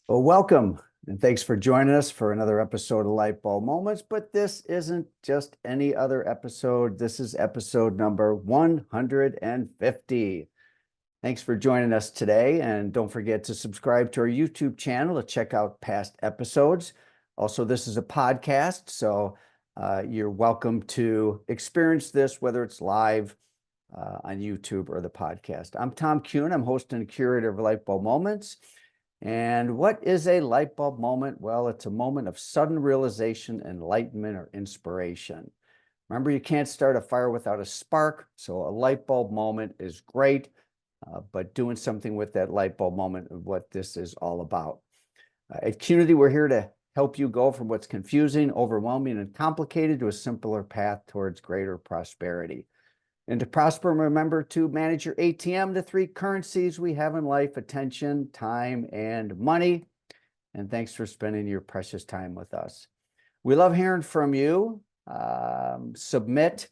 Well, welcome, and thanks for joining us for another episode of Lightbulb Moments. But this isn't just any other episode. This is episode number 150. Thanks for joining us today, and don't forget to subscribe to our YouTube channel to check out past episodes. Also, this is a podcast, so you're welcome to experience this, whether it's live on YouTube or the podcast. I'm Tom Qnity. I'm host and curator of Lightbulb Moments. And what is a light bulb moment? Well, it's a moment of sudden realization, enlightenment, or inspiration. Remember, you can't start a fire without a spark. So a light bulb moment is great, but doing something with that light bulb moment is what this is all about. At Qnity, we're here to help you go from what's confusing, overwhelming, and complicated to a simpler path towards greater prosperity. And to prosper, remember to manage your ATM to three currencies we have in life: attention, time, and money. And thanks for spending your precious time with us. We love hearing from you. Submit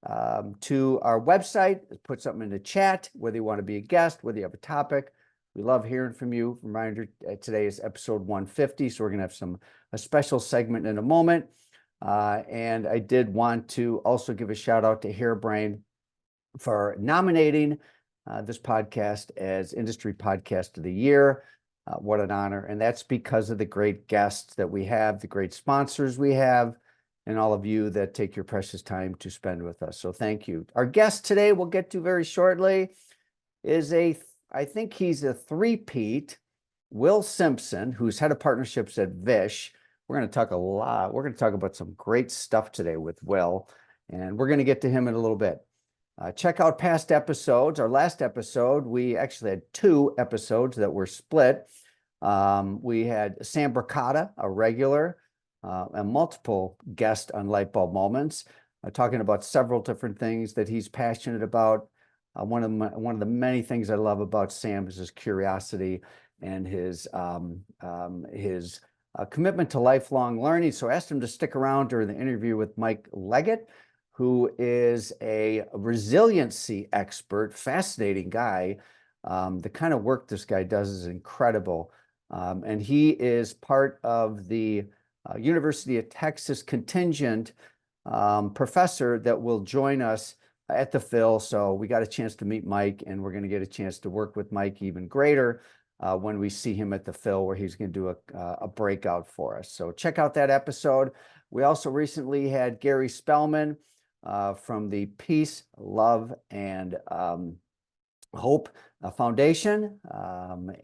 to our website, put something in the chat, whether you want to be a guest, whether you have a topic. We love hearing from you. Reminder, today is episode 150, so we're going to have a special segment in a moment. And I did want to also give a shout out to Hairbrain for nominating this podcast as Industry Podcast of the Year. What an honor. And that's because of the great guests that we have, the great sponsors we have, and all of you that take your precious time to spend with us. So thank you. Our guest today, we'll get to very shortly, is I think he's a three-peat, Will Simpson, who's head of partnerships at Vish. We're going to talk we're going to talk about some great stuff today with Will, and we're going to get to him in a little bit. Check out past episodes. Our last episode, we actually had two episodes that were split. We had Sam Bricata, a regular, and multiple guests on Lightbulb Moments, talking about several different things that he's passionate about. One of the many things I love about Sam is his curiosity and his commitment to lifelong learning. So I asked him to stick around during the interview with Mike Leggett, who is a resiliency expert, fascinating guy. The kind of work this guy does is incredible. And he is part of the University of Texas contingent professor that will join us at the Phil. So we got a chance to meet Mike, and we're going to get a chance to work with Mike even greater when we see him at the Phil, where he's going to do a breakout for us. So check out that episode. We also recently had Gary Spellman from the Peace, Love, and Hope Foundation.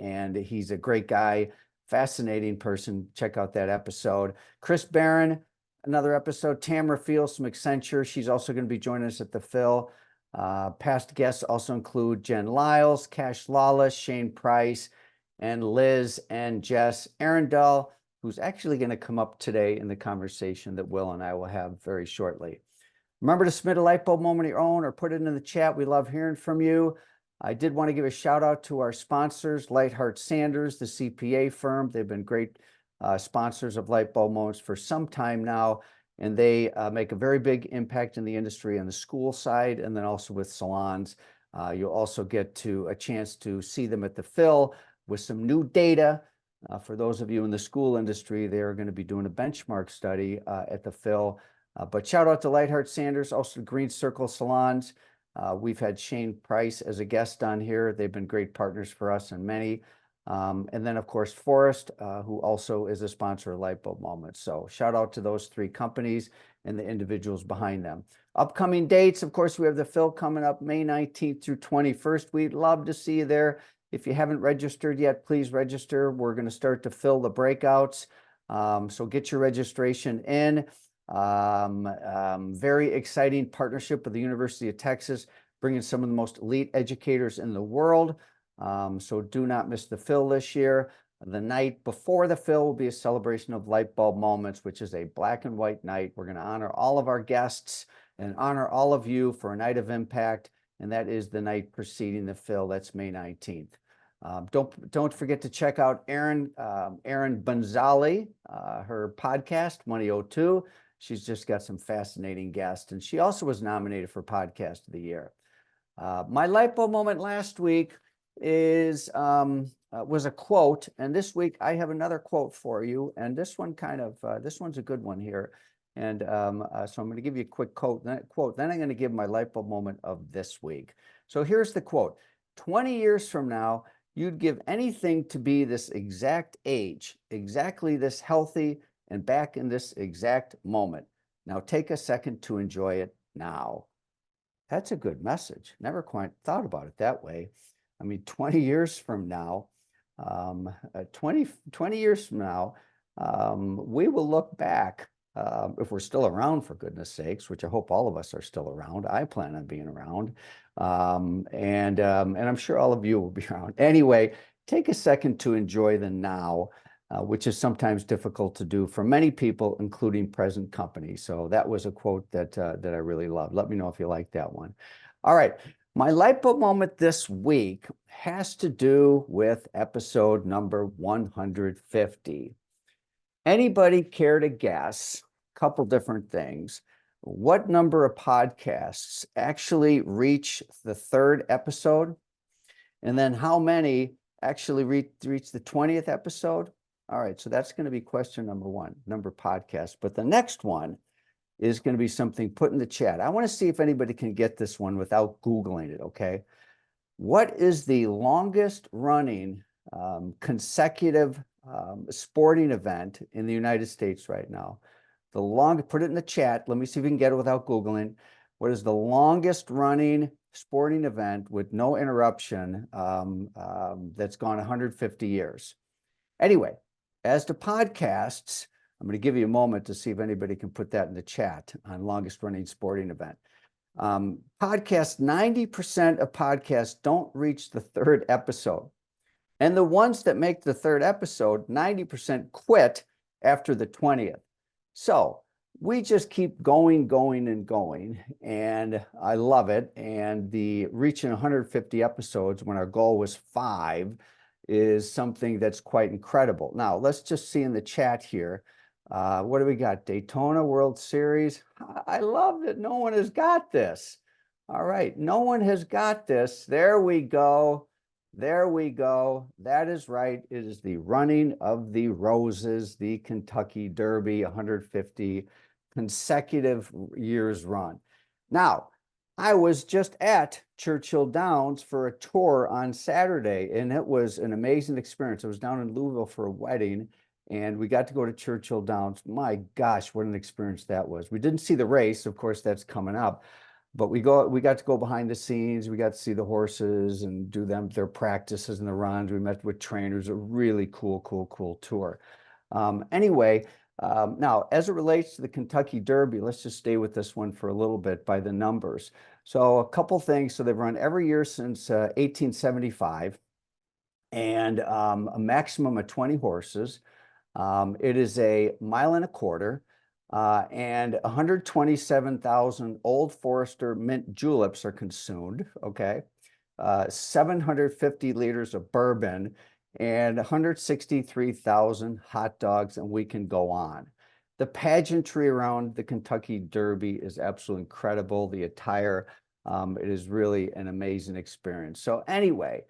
And he's a great guy, fascinating person. Check out that episode. Chris Barron, another episode. Tamara Fields from Accenture. She's also going to be joining us at the Phil. Past guests also include Jen Lyles, Cash Lawless, Shane Price, and Liz and Jess Arundel, who's actually going to come up today in the conversation that Will and I will have very shortly. Remember to submit a light bulb moment of your own or put it in the chat. We love hearing from you. I did want to give a shout out to our sponsors, Lightheart Sanders, the CPA firm. They've been great sponsors of Light Bulb Moments for some time now, and they make a very big impact in the industry on the school side, and then also with salons. You'll also get a chance to see them at the Phil with some new data. For those of you in the school industry, they're going to be doing a benchmark study at the Phil. But shout out to Lightheart Sanders, also Green Circle Salons. We've had Shane Price as a guest on here. They've been great partners for us and many. And then, of course, Forrest, who also is a sponsor of Lightbulb Moments. So shout out to those three companies and the individuals behind them. Upcoming dates, of course, we have the Phil coming up May 19th through 21st. We'd love to see you there. If you haven't registered yet, please register. We're going to start to fill the breakouts. So get your registration in. Very exciting partnership with the University of Texas, bringing some of the most elite educators in the world. So do not miss the Phil this year. The night before the Phil will be a celebration of Lightbulb Moments, which is a black and white night. We're going to honor all of our guests and honor all of you for a night of impact. And that is the night preceding the Phil. That's May 19th. Don't forget to check out Erin Bonzali, her podcast, 102. She's just got some fascinating guests, and she also was nominated for Podcast of the Year. My light bulb moment last week is was a quote, and this week I have another quote for you, and this one's a good one here. And so I'm going to give you a quick quote, then I'm going to give my light bulb moment of this week. So here's the quote: 20 years from now, you'd give anything to be this exact age, exactly this healthy, and back in this exact moment. Now take a second to enjoy it now. That's a good message. Never quite thought about it that way. I mean, 20 years from now, 20 years from now, we will look back, if we're still around, for goodness sakes, which I hope all of us are still around. I plan on being around. And I'm sure all of you will be around. Anyway, take a second to enjoy the now, which is sometimes difficult to do for many people, including present company. So that was a quote that I really loved. Let me know if you like that one. All right. My light bulb moment this week has to do with episode number 150. Anybody care to guess a couple different things? What number of podcasts actually reach the 3rd episode? And then how many actually reach the 20th episode? All right, so that's going to be question number 1, number of podcasts. But the next one is going to be something put in the chat. I want to see if anybody can get this one without Googling it, okay? What is the longest running consecutive sporting event in the United States right now? Put it in the chat. Let me see if we can get it without Googling. What is the longest running sporting event with no interruption that's gone 150 years? Anyway, as to podcasts, I'm going to give you a moment to see if anybody can put that in the chat on longest running sporting event. Podcasts, 90% of podcasts don't reach the 3rd episode. And the ones that make the 3rd episode, 90% quit after the 20th. So we just keep going, and going. And I love it. And the reaching 150 episodes when our goal was 5 is something that's quite incredible. Now, let's just see in the chat here. What do we got? Daytona World Series. I love that no one has got this. All right, no one has got this. There we go. There we go. That is right. It is the running of the roses, the Kentucky Derby, 150 consecutive years run. Now, I was just at Churchill Downs for a tour on Saturday, and it was an amazing experience. I was down in Louisville for a wedding, and we got to go to Churchill Downs. My gosh, what an experience that was. We didn't see the race, of course, that's coming up, but we got to go behind the scenes. We got to see the horses and do their practices and the runs. We met with trainers. A really cool tour. Anyway, now, as it relates to the Kentucky Derby, let's just stay with this one for a little bit by the numbers. So a couple things. So they've run every year since 1875, and a maximum of 20 horses. It is a 1.25 miles, and 127,000 Old Forester mint juleps are consumed, okay? 750 liters of bourbon, and 163,000 hot dogs, and we can go on. The pageantry around the Kentucky Derby is absolutely incredible. The attire, it is really an amazing experience. So anyway,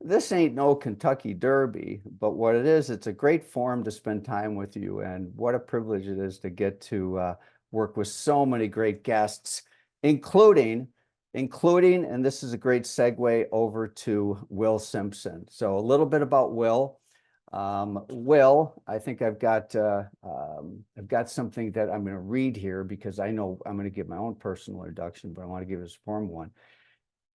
this ain't no Kentucky Derby, but what it is, it's a great forum to spend time with you, and what a privilege it is to get to work with so many great guests, including, and this is a great segue over to Will Simpson. So a little bit about Will. Will, I think I've got something that I'm going to read here, because I know I'm going to give my own personal introduction, but I want to give his formal one.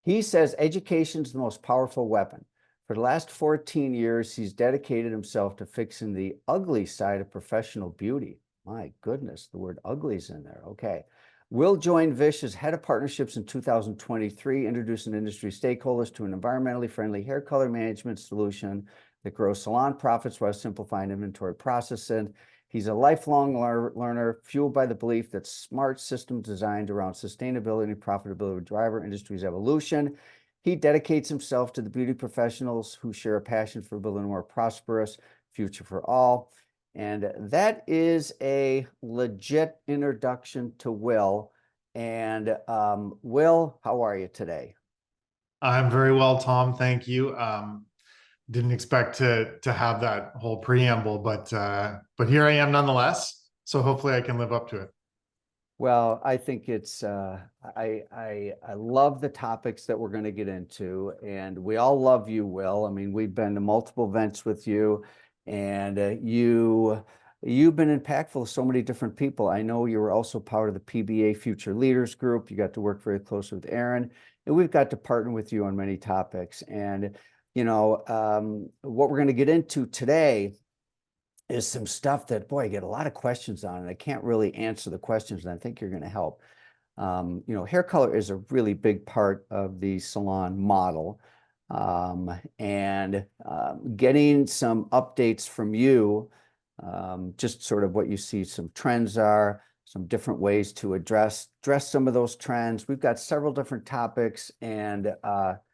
He says, education is the most powerful weapon. For the last 14 years, he's dedicated himself to fixing the ugly side of professional beauty. My goodness, the word ugly is in there. Okay. Will joined Vish as head of partnerships in 2023, introducing industry stakeholders to an environmentally friendly hair color management solution that grows salon profits while simplifying inventory processing. He's a lifelong learner, fueled by the belief that smart systems designed around sustainability and profitability will drive our industry's evolution. He dedicates himself to the beauty professionals who share a passion for building a more prosperous future for all. And that is a legit introduction to Will. And Will, how are you today? I'm very well, Tom. Thank you. didn't expect to have that whole preamble, but here I am nonetheless. So hopefully I can live up to it. Well, I think it's I love the topics that we're going to get into, and we all love you, Will. I mean, we've been to multiple events with you, and you've been impactful to so many different people. I know you were also part of the PBA Future Leaders Group. You got to work very close with Aaron, and we've got to partner with you on many topics. And what we're going to get into today is some stuff that, boy, I get a lot of questions on, and I can't really answer the questions, and I think you're going to help. Hair color is a really big part of the salon model. And getting some updates from you, just sort of what you see some trends are, some different ways to address some of those trends. We've got several different topics, and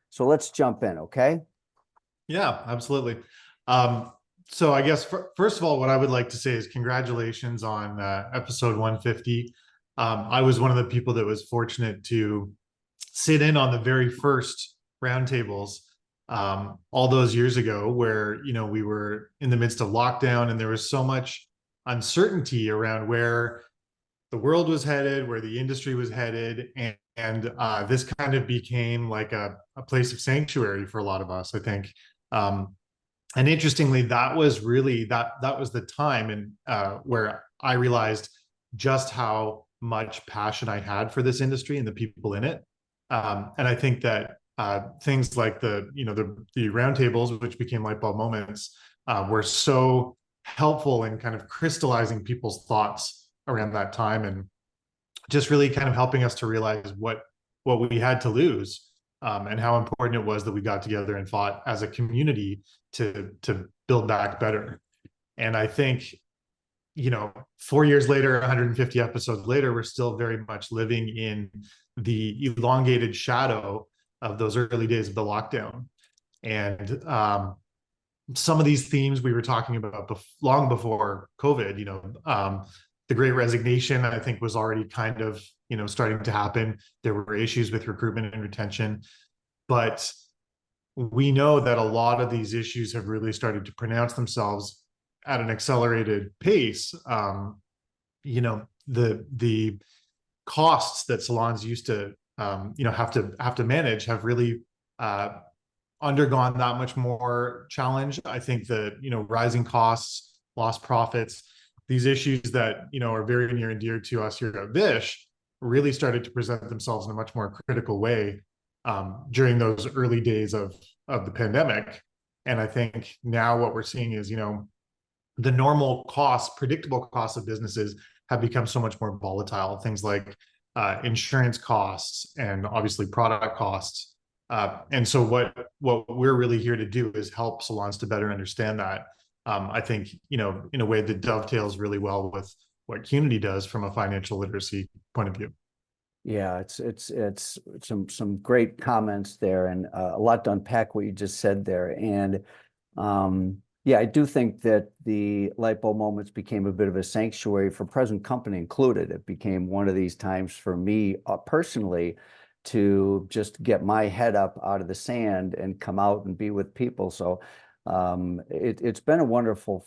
so let's jump in, okay? Yeah, absolutely. So I guess first of all, what I would like to say is congratulations on episode 150. I was one of the people that was fortunate to sit in on the very first roundtables all those years ago, where we were in the midst of lockdown and there was so much uncertainty around where the world was headed, where the industry was headed, and this kind of became like a place of sanctuary for a lot of us, I think. And interestingly, that was really that was the time and where I realized just how much passion I had for this industry and the people in it. And I think that things like the roundtables, which became Lightbulb Moments, were so helpful in kind of crystallizing people's thoughts around that time, and just really kind of helping us to realize what we had to lose, and how important it was that we got together and fought as a community to build back better. And I think 4 years later, 150 episodes later, we're still very much living in the elongated shadow of those early days of the lockdown. And some of these themes we were talking about long before COVID, the Great Resignation, I think, was already kind of, starting to happen. There were issues with recruitment and retention, but we know that a lot of these issues have really started to pronounce themselves at an accelerated pace. The costs that salons used to, have to manage have really undergone that much more challenge. I think that, rising costs, lost profits, these issues that, are very near and dear to us here at Vish really started to present themselves in a much more critical way during those early days of the pandemic. And I think now what we're seeing is, the normal costs, predictable costs of businesses have become so much more volatile. Things like insurance costs and obviously product costs. And so what we're really here to do is help salons to better understand that. I think, in a way that dovetails really well with what Qnity does from a financial literacy point of view. Yeah, it's some great comments there, and a lot to unpack what you just said there. And yeah, I do think that the Lightbulb Moments became a bit of a sanctuary for present company included. It became one of these times for me personally to just get my head up out of the sand and come out and be with people. So it's been a wonderful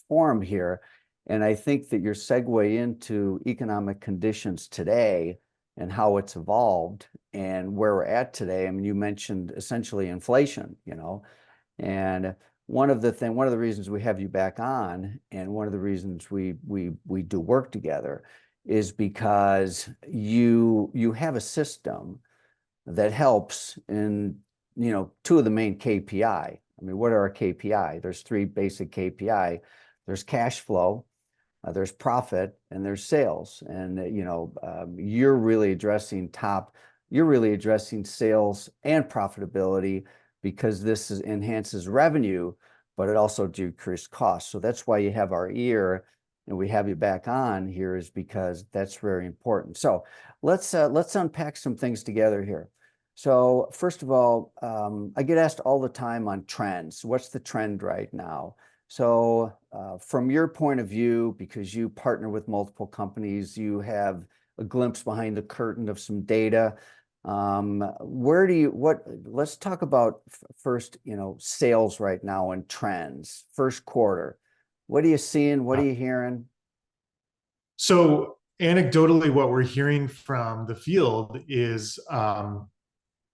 forum here. And I think that your segue into economic conditions today and how it's evolved and where we're at today. I mean, you mentioned essentially inflation, and one of the reasons we have you back on, and one of the reasons we do work together, is because you have a system that helps in two of the main KPI. I mean, what are our KPI? There's three basic KPI. There's cash flow, there's profit, and there's sales. And you're really addressing sales and profitability, because this enhances revenue, but it also decreases costs. So that's why you have our ear, and we have you back on here, is because that's very important. So let's unpack some things together here. So first of all, I get asked all the time on trends. What's the trend right now? So from your point of view, because you partner with multiple companies, you have a glimpse behind the curtain of some data. Let's talk about first, sales right now and trends, first quarter. What are you seeing? What are you hearing? So anecdotally, what we're hearing from the field is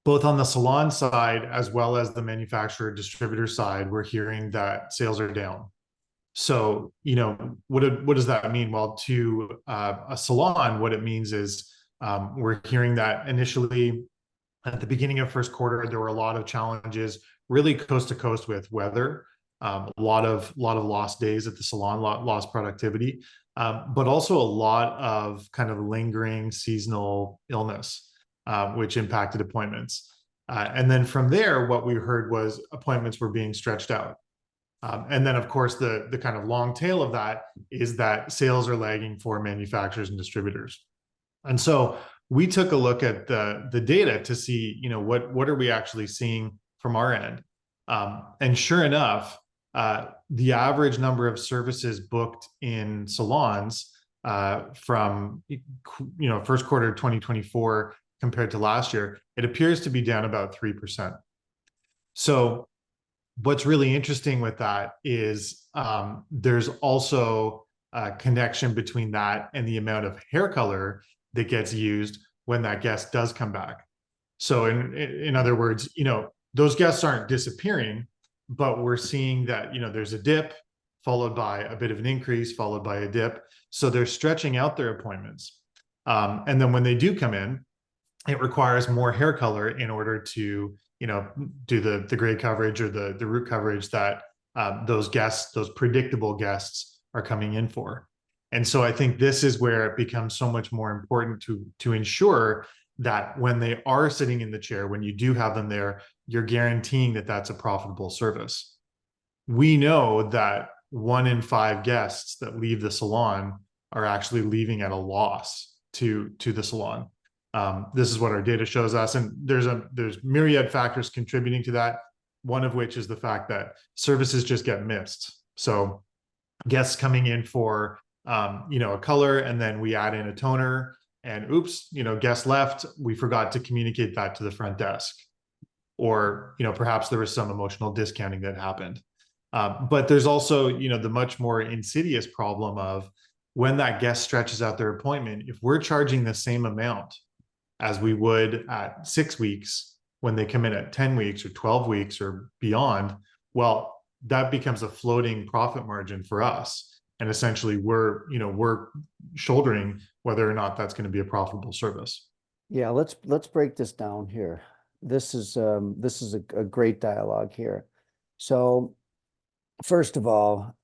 both on the salon side as well as the manufacturer distributor side, we're hearing that sales are down. So, what does that mean? Well, to a salon, what it means is we're hearing that initially at the beginning of first quarter, there were a lot of challenges, really coast to coast with weather, a lot of lost days at the salon, lost productivity, but also a lot of kind of lingering seasonal illness, which impacted appointments. And then from there, what we heard was appointments were being stretched out. And then, of course, the kind of long tail of that is that sales are lagging for manufacturers and distributors. And so we took a look at the data to see, what are we actually seeing from our end. And sure enough, the average number of services booked in salons from first quarter of 2024 compared to last year, it appears to be down about 3%. So what's really interesting with that is there's also a connection between that and the amount of hair color that gets used when that guest does come back. So in other words, those guests aren't disappearing, but we're seeing that, there's a dip followed by a bit of an increase, followed by a dip. So they're stretching out their appointments. And then when they do come in, it requires more hair color in order to, do the gray coverage or the root coverage that those guests, those predictable guests are coming in for. And so I think this is where it becomes so much more important to ensure that when they are sitting in the chair, when you do have them there, you're guaranteeing that that's a profitable service. We know that 1 in 5 guests that leave the salon are actually leaving at a loss to the salon. This is what our data shows us, and there's myriad factors contributing to that. One of which is the fact that services just get missed. So guests coming in for a color, and then we add in a toner, and oops, guest left. We forgot to communicate that to the front desk, or perhaps there was some emotional discounting that happened. But there's also the much more insidious problem of when that guest stretches out their appointment. If we're charging the same amount as we would at 6 weeks when they come in at 10 weeks or 12 weeks or beyond, well, that becomes a floating profit margin for us. And essentially we're shouldering whether or not that's going to be a profitable service. Yeah, let's break this down here. This is a great dialogue here. So first of all,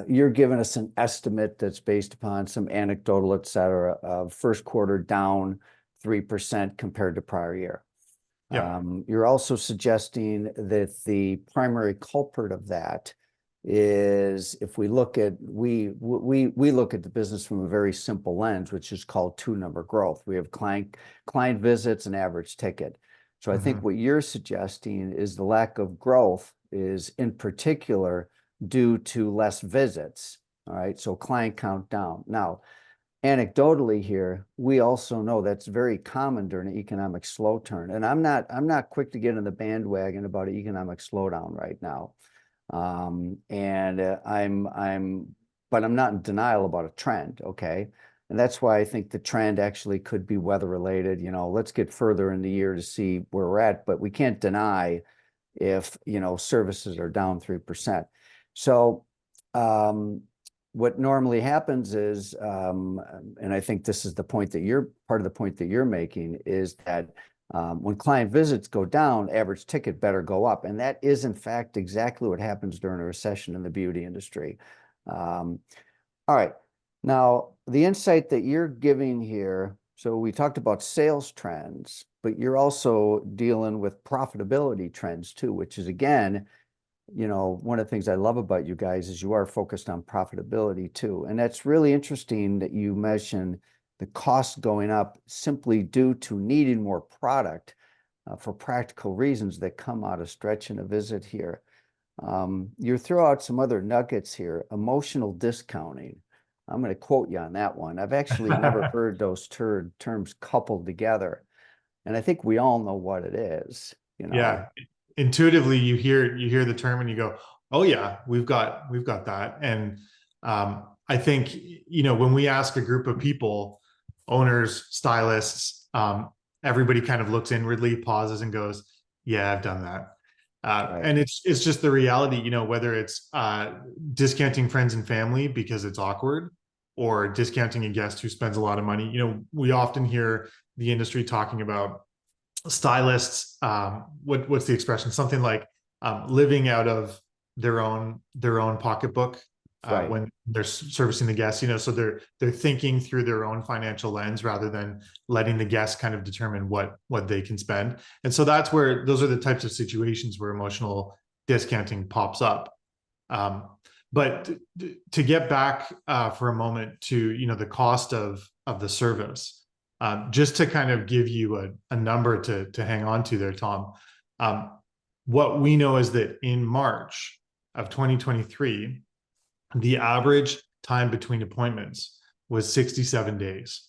you're giving us an estimate that's based upon some anecdotal, et cetera, of first quarter down 3% compared to prior year. Yeah. You're also suggesting that the primary culprit of that is, if we look at we look at the business from a very simple lens, which is called 2-number growth. We have client visits and average ticket. So I think what you're suggesting is the lack of growth is in particular due to less visits. All right, so client count down. Now, anecdotally here, we also know that's very common during an economic slow turn. And I'm not quick to get in the bandwagon about an economic slowdown right now. But I'm not in denial about a trend, okay? And that's why I think the trend actually could be weather related. Let's get further in the year to see where we're at, but we can't deny if, services are down 3%. So, what normally happens is, and I think this is the point that part of the point that you're making, is that when client visits go down, average ticket better go up. And that is, in fact, exactly what happens during a recession in the beauty industry. All right. Now, the insight that you're giving here, so we talked about sales trends, but you're also dealing with profitability trends too, which is, again, one of the things I love about you guys is you are focused on profitability too. And that's really interesting that you mention the cost going up simply due to needing more product for practical reasons that come out of stretching a visit here. You throw out some other nuggets here, emotional discounting. I'm going to quote you on that one. I've actually never heard those terms coupled together. And I think we all know what it is, you know. Yeah, intuitively you hear the term and you go, oh yeah, we've got that. And I think, when we ask a group of people, owners, stylists, everybody kind of looks inwardly, pauses, and goes, yeah, I've done that. Right. And it's just the reality, whether it's discounting friends and family because it's awkward, or discounting a guest who spends a lot of money. We often hear the industry talking about stylists, what's the expression, something like living out of their own pocketbook Right. when they're servicing the guests, so they're thinking through their own financial lens rather than letting the guests kind of determine what they can spend. And so those are the types of situations where emotional discounting pops up. But to get back for a moment to the cost of the service, just to kind of give you a number to hang on to there, Tom. What we know is that in March of 2023, the average time between appointments was 67 days.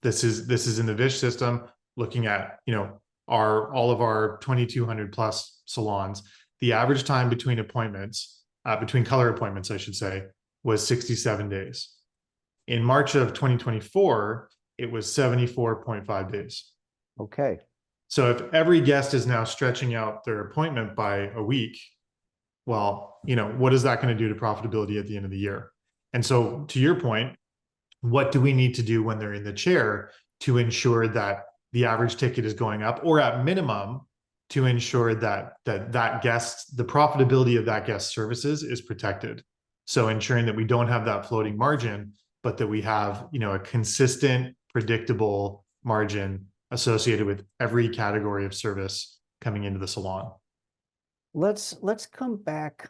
This is in the Vish system, looking at all of our 2,200 plus salons. The average time between appointments, between color appointments, I should say, was 67 days. In March of 2024, it was 74.5 days. Okay. So if every guest is now stretching out their appointment by a week, well, what is that going to do to profitability at the end of the year? And so to your point, what do we need to do when they're in the chair to ensure that the average ticket is going up, or at minimum to ensure that the profitability of that guest services is protected? So ensuring that we don't have that floating margin, but that we have, a consistent, predictable margin associated with every category of service coming into the salon. Let's come back.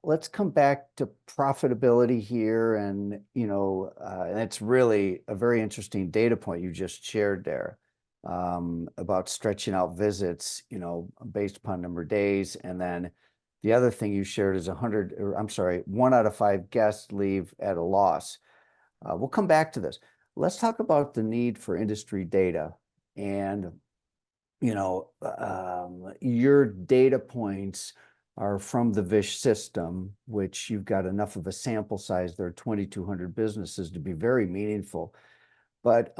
Let's come back to profitability here, and and it's really a very interesting data point you just shared there, about stretching out visits, based upon number of days, and then the other thing you shared is 100, or I'm sorry, 1 out of 5 guests leave at a loss. We'll come back to this. Let's talk about the need for industry data, and your data points are from the Vish system, which you've got enough of a sample size. There are 2,200 businesses to be very meaningful. But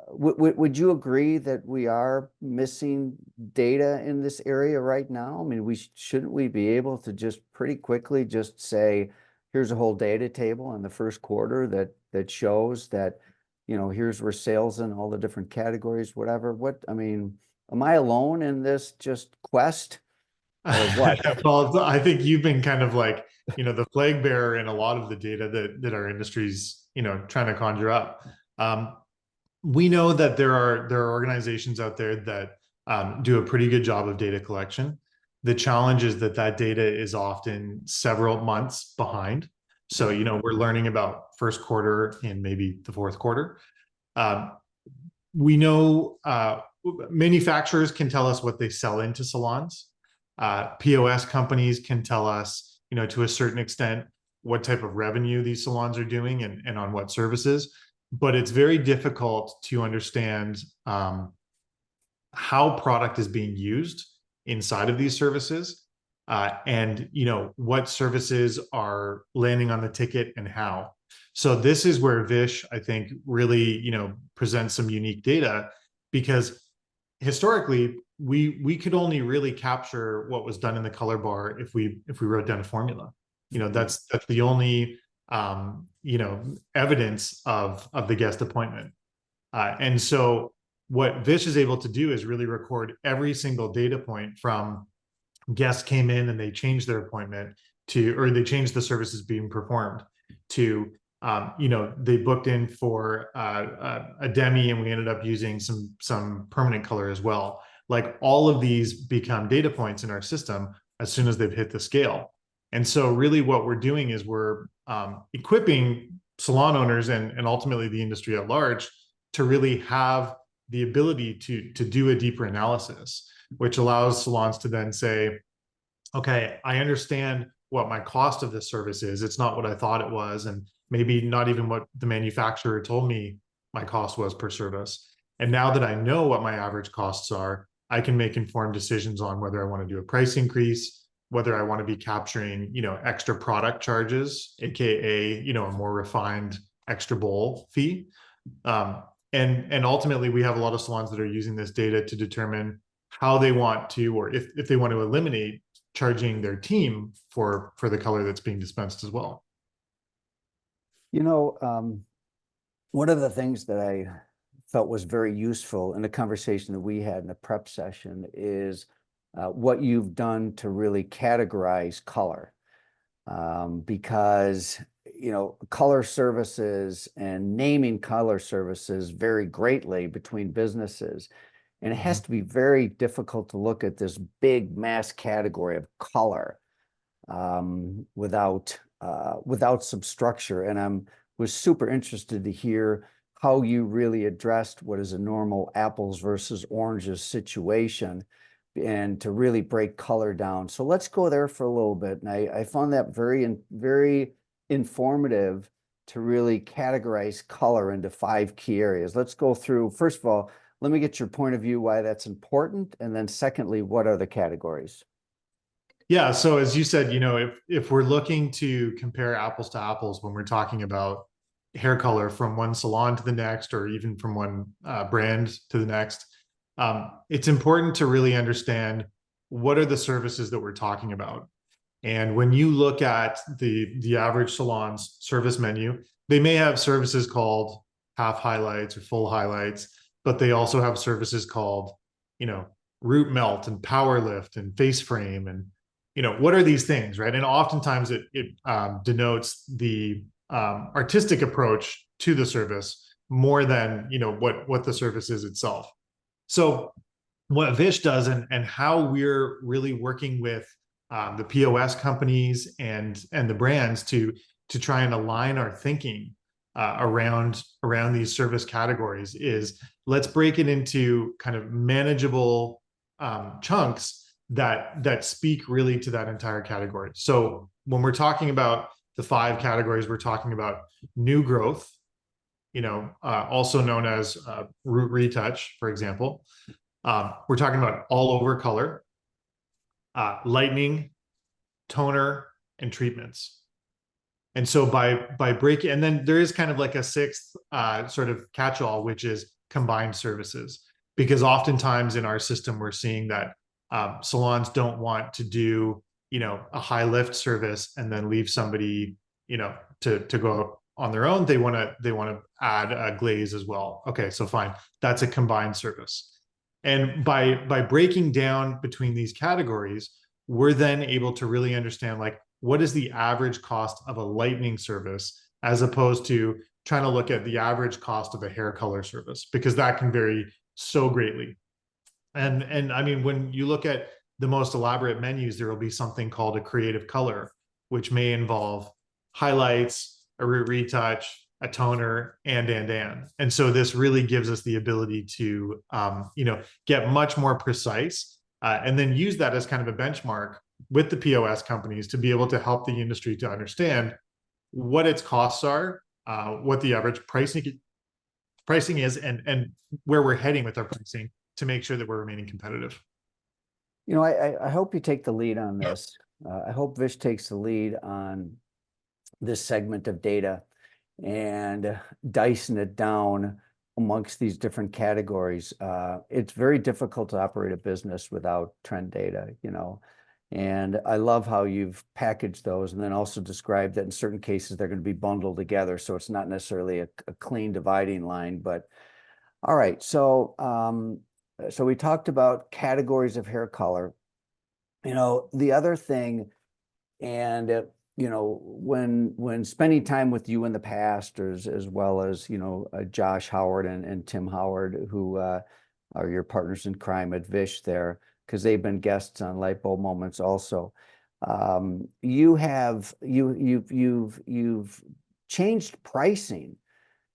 would you agree that we are missing data in this area right now? I mean, shouldn't we be able to just pretty quickly just say, here's a whole data table in the first quarter that shows that, here's where sales in all the different categories, whatever. I mean, am I alone in this just quest, or what? Well, I think you've been kind of like, the flag bearer in a lot of the data that our industry's, trying to conjure up. We know that there are organizations out there that do a pretty good job of data collection. The challenge is that data is often several months behind. So, we're learning about first quarter and maybe the fourth quarter. We know manufacturers can tell us what they sell into salons. POS companies can tell us, to a certain extent, what type of revenue these salons are doing and on what services. But it's very difficult to understand how product is being used inside of these services, and what services are landing on the ticket and how. So this is where Vish, I think, really presents some unique data, because historically we could only really capture what was done in the color bar if we wrote down a formula. That's the only evidence of the guest appointment. And so what Vish is able to do is really record every single data point from guests came in and they changed their appointment or they changed the services being performed to, they booked in for a demi and we ended up using some permanent color as well. Like, all of these become data points in our system as soon as they've hit the scale. And so really what we're doing is we're equipping salon owners and ultimately the industry at large to really have the ability to do a deeper analysis, which allows salons to then say, okay, I understand what my cost of this service is. It's not what I thought it was, and maybe not even what the manufacturer told me my cost was per service. And now that I know what my average costs are, I can make informed decisions on whether I want to do a price increase, whether I want to be capturing, extra product charges, AKA, a more refined extra bowl fee. Um, and ultimately, we have a lot of salons that are using this data to determine how they want to, or if they want to eliminate charging their team for the color that's being dispensed as well. You know, one of the things that I felt was very useful in the conversation that we had in the prep session is what you've done to really categorize color. Because, color services and naming color services vary greatly between businesses. And it has to be very difficult to look at this big mass category of color without some structure. And was super interested to hear how you really addressed what is a normal apples versus oranges situation and to really break color down. So let's go there for a little bit. And I found that very informative to really categorize color into 5 key areas. Let's go through, first of all, let me get your point of view why that's important. And then secondly, what are the categories? Yeah. So as you said, if we're looking to compare apples to apples when we're talking about hair color from one salon to the next, or even from one brand to the next, it's important to really understand what are the services that we're talking about. And when you look at the average salon's service menu, they may have services called half highlights or full highlights, but they also have services called, root melt and power lift and face frame. And, what are these things, right? And oftentimes it denotes the artistic approach to the service more than, what the service is itself. So what Vish does, and how we're really working with the POS companies and the brands to try and align our thinking around these service categories, is let's break it into kind of manageable chunks that speak really to that entire category. So when we're talking about the 5 categories, we're talking about new growth, also known as root retouch, for example. We're talking about all over color, lightening, toner, and treatments. And so by breaking, and then there is kind of like a 6th sort of catch-all, which is combined services, because oftentimes in our system we're seeing that salons don't want to do a high lift service and then leave somebody to go on their own. They want to add a glaze as well. Okay, so fine, that's a combined service. And by breaking down between these categories, we're then able to really understand, like, what is the average cost of a lightening service, as opposed to trying to look at the average cost of a hair color service, because that can vary so greatly. And I mean, when you look at the most elaborate menus, there will be something called a creative color, which may involve highlights, a root retouch, a toner, and so this really gives us the ability to get much more precise, and then use that as kind of a benchmark with the POS companies to be able to help the industry to understand what its costs are, what the average pricing is, and where we're heading with our pricing to make sure that we're remaining competitive. I hope you take the lead on this. I hope Vish takes the lead on this segment of data and dicing it down amongst these different categories. It's very difficult to operate a business without trend data, and I love how you've packaged those and then also described that in certain cases they're going to be bundled together. So it's not necessarily a clean dividing line, but all right. So, so we talked about categories of hair color. The other thing, and when spending time with you in the past, as well as Josh Howard and Tim Howard, who are your partners in crime at Vish there, because they've been guests on Lightbulb Moments also. You've changed pricing.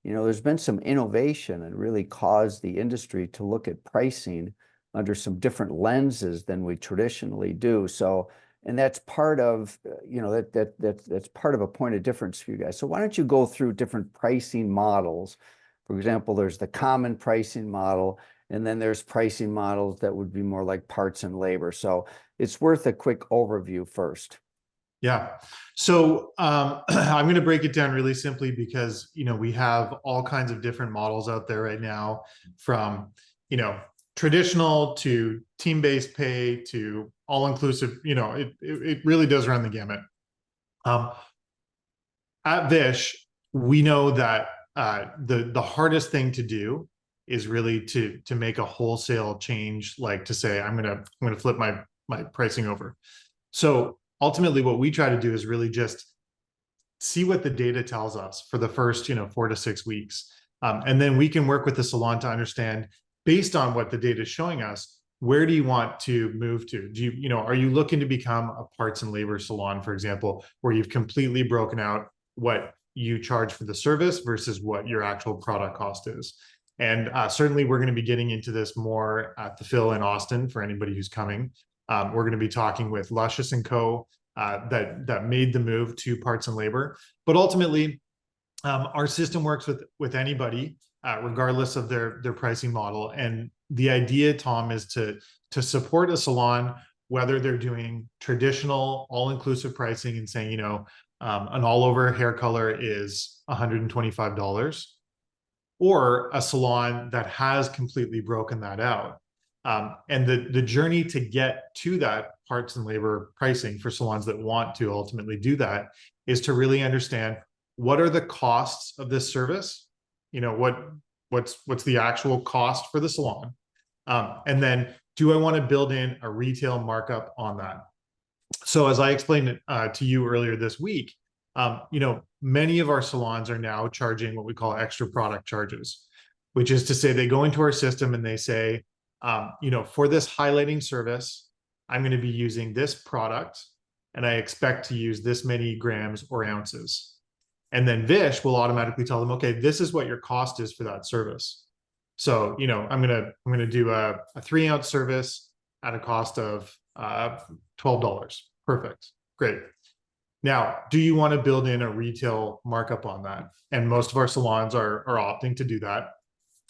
There's been some innovation and really caused the industry to look at pricing under some different lenses than we traditionally do. So, and that's part of, that's part of a point of difference for you guys. So why don't you go through different pricing models For example, there's the common pricing model, and then there's pricing models that would be more like parts and labor. So it's worth a quick overview first. Yeah. So I'm going to break it down really simply because, we have all kinds of different models out there right now, from, traditional to team-based pay to all-inclusive. It really does run the gamut. Um, at Vish, we know that the hardest thing to do is really to make a wholesale change, like to say, I'm gonna flip my pricing over. So ultimately, what we try to do is really just see what the data tells us for the first 4 to 6 weeks, and then we can work with the salon to understand, based on what the data is showing us, where do you want to move to? Are you looking to become a parts and labor salon, for example, where you've completely broken out what you charge for the service versus what your actual product cost is? And certainly, we're going to be getting into this more at the Phil in Austin for anybody who's coming. We're going to be talking with Luscious and Co. That made the move to parts and labor. But ultimately, our system works with anybody, regardless of their pricing model. And the idea, Tom, is to support a salon, whether they're doing traditional all-inclusive pricing and saying, an all-over hair color is $125, or a salon that has completely broken that out. And the journey to get to that parts and labor pricing for salons that want to ultimately do that is to really understand, what are the costs of this service? What's the actual cost for the salon? And then, do I want to build in a retail markup on that? So as I explained to you earlier this week, many of our salons are now charging what we call extra product charges, which is to say, they go into our system and they say, for this highlighting service, I'm going to be using this product, and I expect to use this many grams or ounces. And then Vish will automatically tell them, okay, this is what your cost is for that service. So, I'm gonna do a 3-ounce service at a cost of $12. Perfect, great. Now, do you want to build in a retail markup on that? And most of our salons are opting to do that.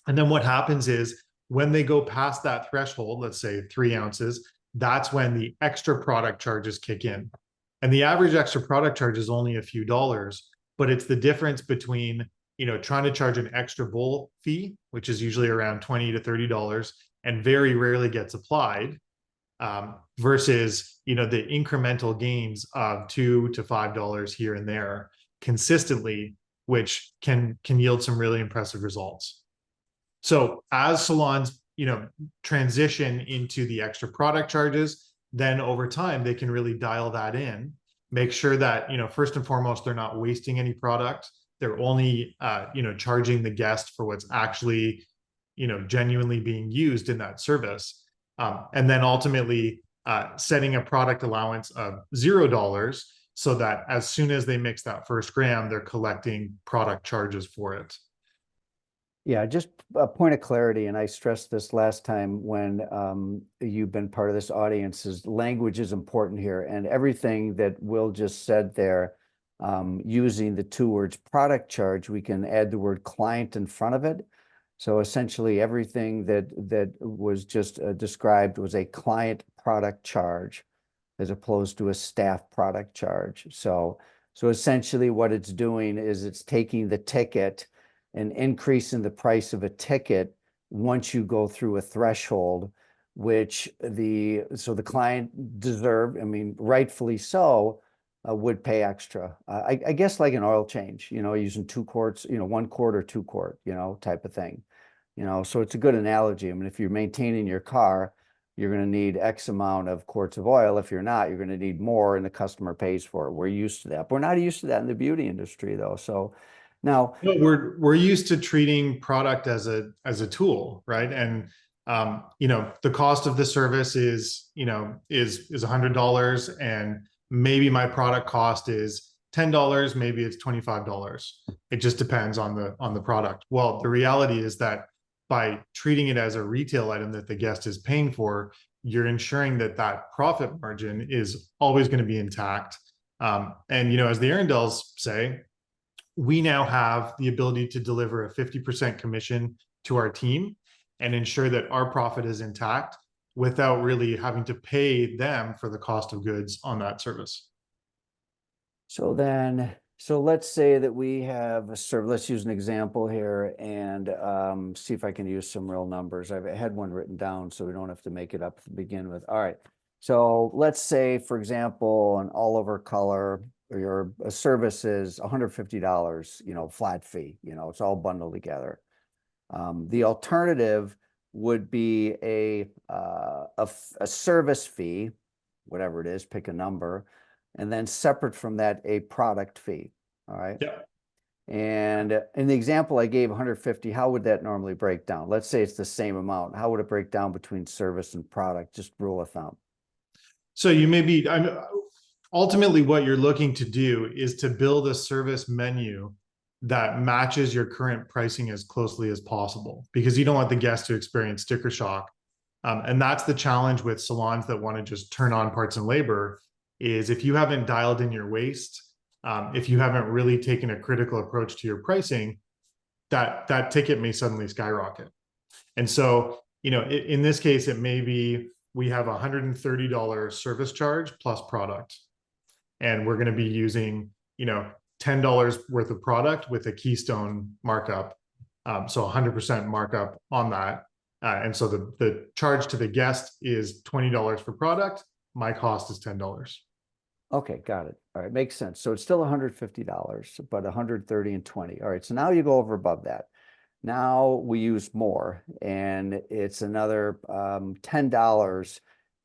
And then what happens is, when they go past that threshold, let's say 3 ounces, that's when the extra product charges kick in. And the average extra product charge is only a few dollars, but it's the difference between, trying to charge an extra bowl fee, which is usually around $20 to $30 and very rarely gets applied, versus, the incremental gains of $2 to $5 here and there consistently, which can yield some really impressive results. So as salons, transition into the extra product charges, then over time, they can really dial that in, make sure that, first and foremost, they're not wasting any product. They're only, charging the guest for what's actually, genuinely being used in that service. And then ultimately, setting a product allowance of $0, so that as soon as they mix that first gram, they're collecting product charges for it. Yeah, just a point of clarity, and I stressed this last time when you've been part of this audience, is language is important here. And everything that Will just said there, using the 2 words product charge, we can add the word client in front of it. So essentially, everything that was just described was a client product charge, as opposed to a staff product charge. So essentially, what it's doing is it's taking the ticket and increasing the price of a ticket once you go through a threshold, which the client rightfully so, would pay extra. I guess like an oil change, using 2 quarts, 1 quart or 2 quart, type of thing. So it's a good analogy. I mean, if you're maintaining your car, you're going to need X amount of quarts of oil. If you're not, you're going to need more, and the customer pays for it. We're used to that. But we're not used to that in the beauty industry, though. So now, no, we're used to treating product as a tool, right? And the cost of the service is $100, and maybe my product cost is $10, maybe it's $25. It just depends on the product. Well, the reality is that by treating it as a retail item that the guest is paying for, you're ensuring that profit margin is always going to be intact. And as the Arundels say, we now have the ability to deliver a 50% commission to our team and ensure that our profit is intact without really having to pay them for the cost of goods on that service. So let's say that we have a service, let's use an example here and see if I can use some real numbers. I've had one written down so we don't have to make it up to begin with. All right. So let's say, for example, an all over color or a service is $150, flat fee, it's all bundled together. The alternative would be a service fee, whatever it is, pick a number, and then separate from that, a product fee. All right. Yeah. And in the example I gave, 150, how would that normally break down? Let's say it's the same amount. How would it break down between service and product? Just rule of thumb. So you may be, ultimately what you're looking to do is to build a service menu that matches your current pricing as closely as possible, because you don't want the guest to experience sticker shock. And that's the challenge with salons that want to just turn on parts and labor, is if you haven't dialed in your waste, if you haven't really taken a critical approach to your pricing, that ticket may suddenly skyrocket. And so, in this case, it may be we have a $130 service charge plus product, and we're going to be using, $10 worth of product with a keystone markup. So 100% markup on that. And so the charge to the guest is $20 for product. My cost is $10. Okay, got it. All right, makes sense. So it's still $150, but 130 and 20. All right, so now you go over above that. Now we use more, and it's another $10.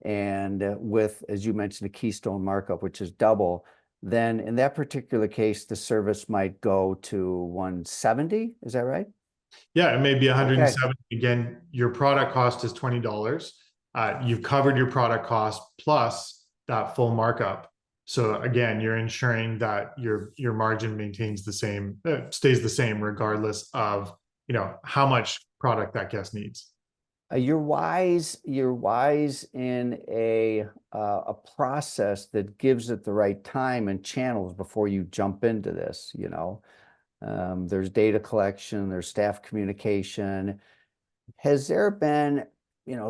And with, as you mentioned, a keystone markup, which is double, then in that particular case, the service might go to 170. Is that right? Yeah, it may be 170. Okay. Again, your product cost is $20. You've covered your product cost plus that full markup. So again, you're ensuring that your margin maintains the same, stays the same, regardless of how much product that guest needs. You're wise in a process that gives it the right time and channels before you jump into this. There's data collection, there's staff communication. Has there been,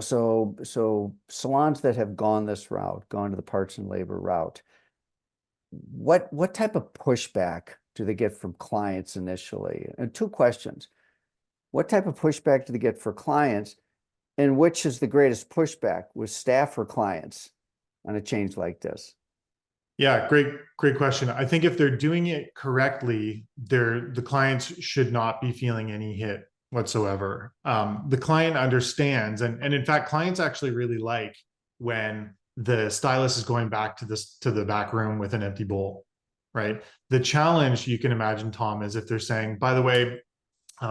so salons that have gone this route, gone to the parts and labor route, what type of pushback do they get from clients initially? And two questions. What type of pushback do they get for clients? And which is the greatest pushback, with staff or clients, on a change like this? Yeah, great question. I think if they're doing it correctly, the clients should not be feeling any hit whatsoever. The client understands, and in fact, clients actually really like when the stylist is going back to the back room with an empty bowl, right? The challenge, you can imagine, Tom, is if they're saying, by the way,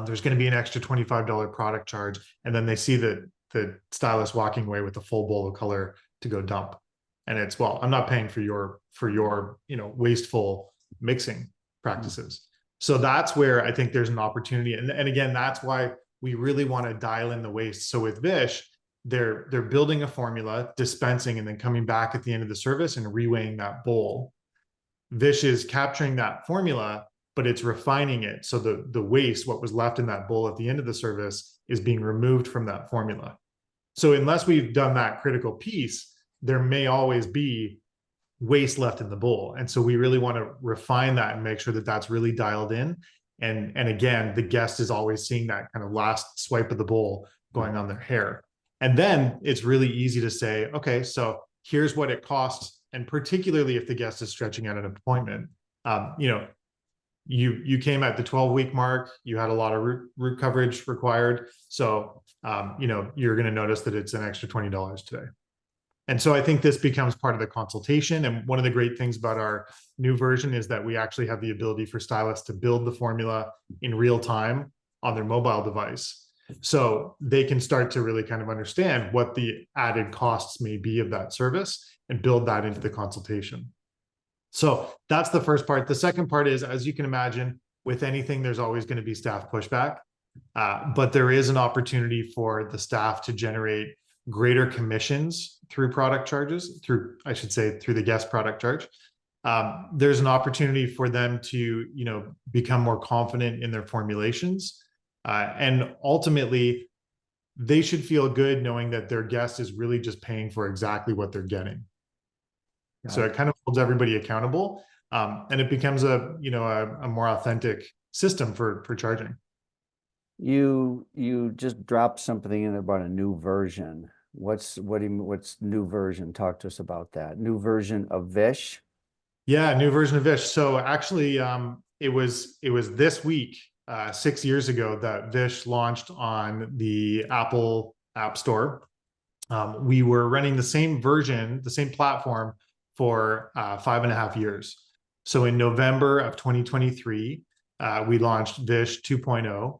there's going to be an extra $25 product charge, and then they see the stylist walking away with a full bowl of color to go dump, and it's, well, I'm not paying for your wasteful mixing practices. So that's where I think there's an opportunity, and again, that's why we really want to dial in the waste. So with Vish, they're building a formula, dispensing, and then coming back at the end of the service and reweighing that bowl. Vish is capturing that formula, but it's refining it. So the waste, what was left in that bowl at the end of the service, is being removed from that formula. So unless we've done that critical piece, there may always be waste left in the bowl. And so we really want to refine that and make sure that that's really dialed in. And again, the guest is always seeing that kind of last swipe of the bowl going on their hair. And then it's really easy to say, okay, so here's what it costs. And particularly if the guest is stretching out an appointment, you came at the 12-week mark, you had a lot of root coverage required. So, you're going to notice that it's an extra $20 today. And so I think this becomes part of the consultation. And one of the great things about our new version is that we actually have the ability for stylists to build the formula in real time on their mobile device. So they can start to really kind of understand what the added costs may be of that service and build that into the consultation. So that's the first part. The second part is, as you can imagine, with anything, there's always going to be staff pushback. But there is an opportunity for the staff to generate greater commissions through product charges, through the guest product charge. there's an opportunity for them to, become more confident in their formulations. And ultimately, they should feel good knowing that their guest is really just paying for exactly what they're getting. So it kind of holds everybody accountable, and it becomes a more authentic system for charging. You just dropped something in there about a new version. What's new version? Talk to us about that. New version of Vish. Yeah, new version of Vish. So actually, it was this week, 6 years ago, that Vish launched on the Apple App Store. We were running the same version, the same platform for 5.5 years. So in November of 2023, we launched Vish 2.0.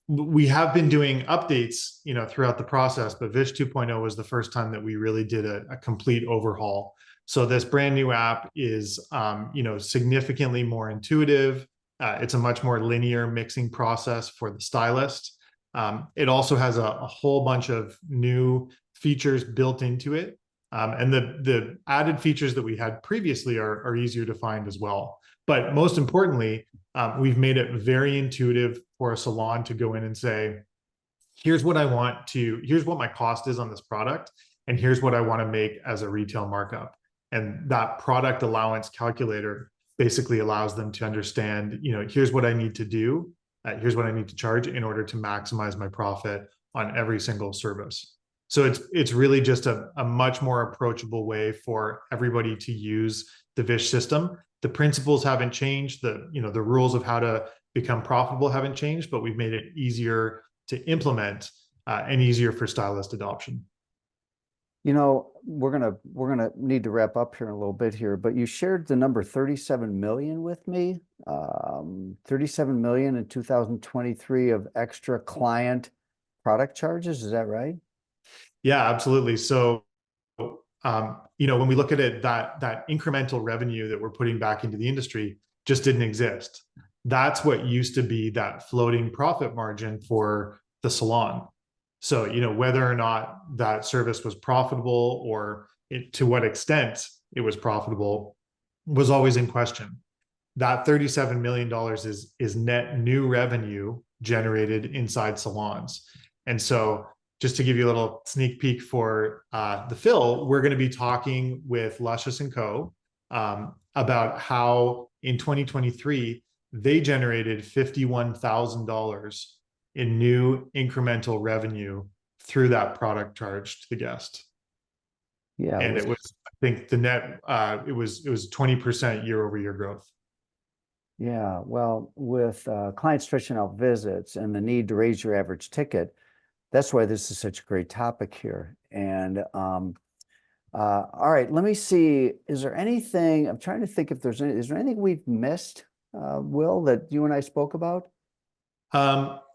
We have been doing updates, throughout the process, but Vish 2.0 was the first time that we really did a complete overhaul. So this brand new app is, significantly more intuitive. It's a much more linear mixing process for the stylist. It also has a whole bunch of new features built into it. And the added features that we had previously are easier to find as well. But most importantly, we've made it very intuitive for a salon to go in and say, here's what my cost is on this product, and here's what I want to make as a retail markup. And that product allowance calculator basically allows them to understand, here's what I need to do, here's what I need to charge in order to maximize my profit on every single service. So it's really just a much more approachable way for everybody to use the Vish system. The principles haven't changed. The rules of how to become profitable haven't changed, but we've made it easier to implement, and easier for stylist adoption. We're gonna need to wrap up here in a little bit here, but you shared the number 37 million with me. 37 million in 2023 of extra client product charges. Is that right? Yeah, absolutely. So, when we look at it, that incremental revenue that we're putting back into the industry just didn't exist. That's what used to be that floating profit margin for the salon. So, whether or not that service was profitable, or to what extent it was profitable, was always in question. That $37 million is net new revenue generated inside salons. And so, just to give you a little sneak peek for the fill, we're going to be talking with Luscious & Co. About how in 2023, they generated $51,000 in new incremental revenue through that product charge to the guest. Yeah, And it was, I think the net, it was 20% year-over-year growth. Yeah, well, with clients stretching out visits and the need to raise your average ticket, that's why this is such a great topic here. And all right, let me see. Is there anything, I'm trying to think if is there anything we've missed, Will, that you and I spoke about?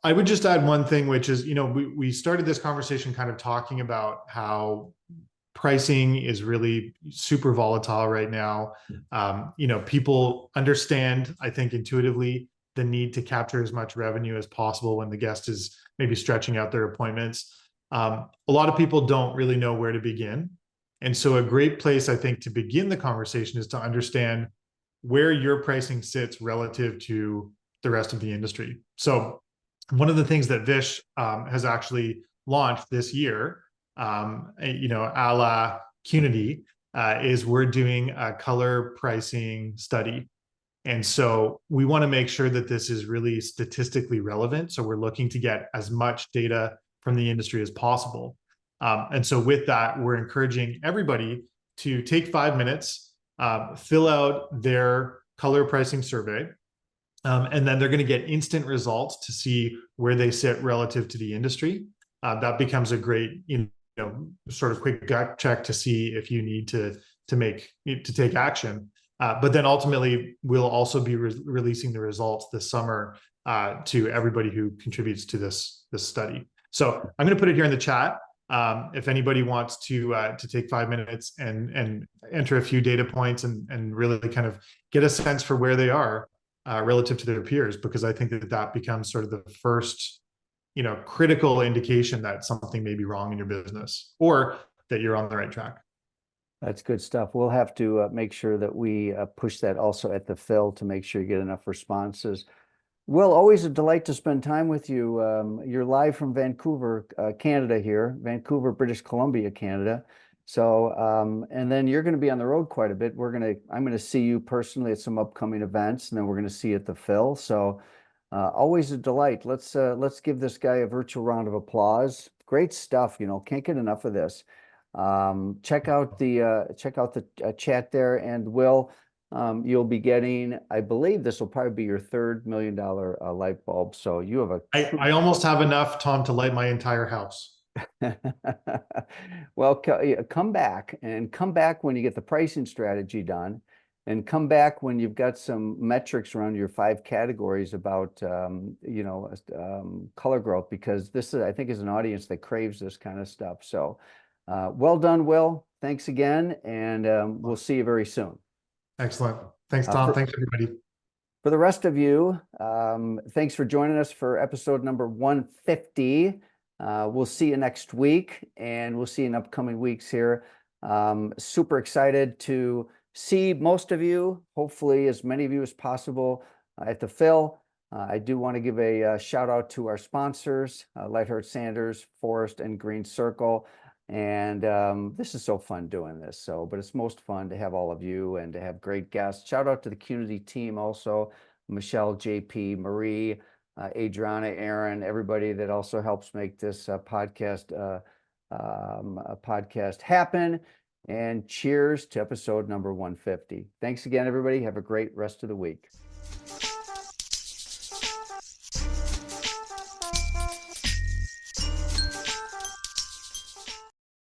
I would just add one thing, which is, we started this conversation kind of talking about how pricing is really super volatile right now. People understand, I think, intuitively, the need to capture as much revenue as possible when the guest is maybe stretching out their appointments. A lot of people don't really know where to begin. And so a great place, I think, to begin the conversation is to understand where your pricing sits relative to the rest of the industry. So one of the things that Vish has actually launched this year, a la Qnity, is we're doing a color pricing study. And so we want to make sure that this is really statistically relevant. So we're looking to get as much data from the industry as possible. And so with that, we're encouraging everybody to take 5 minutes, fill out their color pricing survey, and then they're going to get instant results to see where they sit relative to the industry. That becomes a great, sort of quick gut check to see if you need to take action. But then ultimately, we'll also be releasing the results this summer to everybody who contributes to this study. So I'm going to put it here in the chat. If anybody wants to take 5 minutes and enter a few data points and really kind of get a sense for where they are relative to their peers, because I think that becomes sort of the first, critical indication that something may be wrong in your business or that you're on the right track. That's good stuff. We'll have to make sure that we push that also at the fill to make sure you get enough responses. Will, always a delight to spend time with you. You're live from Vancouver, Canada here, Vancouver, British Columbia, Canada. So, and then you're going to be on the road quite a bit. I'm going to see you personally at some upcoming events, and then we're going to see you at the Phil. So, always a delight. Let's give this guy a virtual round of applause. Great stuff. Can't get enough of this. Check out the chat there, and Will. You'll be getting, I believe this will probably be your third $1 million light bulb. So you have a I almost have enough, Tom, to light my entire house. well, yeah, come back when you get the pricing strategy done, and come back when you've got some metrics around your 5 categories about color growth, because I think is an audience that craves this kind of stuff. So well done, Will. Thanks again, and we'll see you very soon. Excellent. Thanks, Uh, Tom. for, Thanks, everybody. for the rest of you, thanks for joining us for episode number 150. We'll see you next week, and we'll see you in upcoming weeks here. Super excited to see most of you, hopefully as many of you as possible, at the Phil. I do want to give a shout out to our sponsors, Lightheart Sanders, Forest, and Green Circle. And this is so fun doing this. But it's most fun to have all of you and to have great guests. Shout out to the Qnity team also, Michelle, JP, Marie, Adriana, Aaron, everybody that also helps make this podcast happen. And cheers to episode number 150. Thanks again, everybody. Have a great rest of the week.